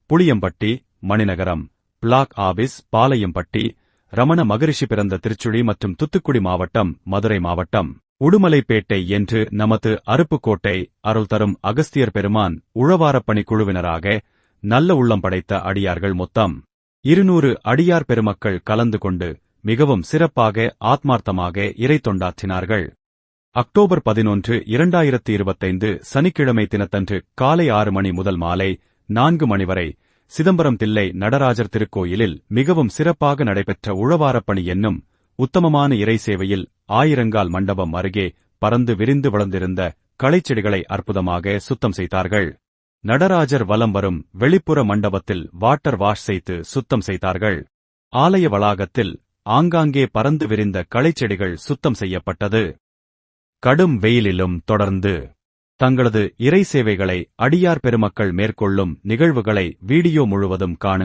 Puliyampatti, Maninagaram, black office, Palayampatti, Ramana மகரிஷி பிறந்த திருச்சுழி மற்றும் தூத்துக்குடி மாவட்டம், மதுரை மாவட்டம், உடுமலைப்பேட்டை என்று நமது அருப்புக்கோட்டை அருள் தரும் அகஸ்தியர் பெருமான் உழவாரப்பணி குழுவினராக நல்ல உள்ளம் படைத்த அடியார்கள் மொத்தம் 200 அடியார் பெருமக்கள் கலந்து கொண்டு மிகவும் சிறப்பாக ஆத்மார்த்தமாக இறை தொண்டாற்றினார்கள். அக்டோபர் 11, 2025 சனிக்கிழமை தினத்தன்று காலை 6 மணி முதல் மாலை 4 மணி வரை சிதம்பரம் தில்லை நடராஜர் திருக்கோயிலில் மிகவும் சிறப்பாக நடைபெற்ற உழவாரப்பணி என்னும் உத்தமமான இறை சேவையில் ஆயிரங்கால் மண்டபம் அருகே பறந்து விரிந்து வளர்ந்திருந்த களைச்செடிகளை அற்புதமாக சுத்தம் செய்தார்கள். நடராஜர் வலம் வரும் வெளிப்புற மண்டபத்தில் வாட்டர் வாஷ் செய்து சுத்தம் செய்தார்கள். ஆலய வளாகத்தில் ஆங்காங்கே பறந்து விரிந்த களைச்செடிகள் சுத்தம் செய்யப்பட்டது. கடும் வெயிலிலும் தொடர்ந்து தங்களது இறை சேவைகளை அடியார் பெருமக்கள் மேற்கொள்ளும் நிகழ்வுகளை வீடியோ முழுவதும் காணுங்கள்.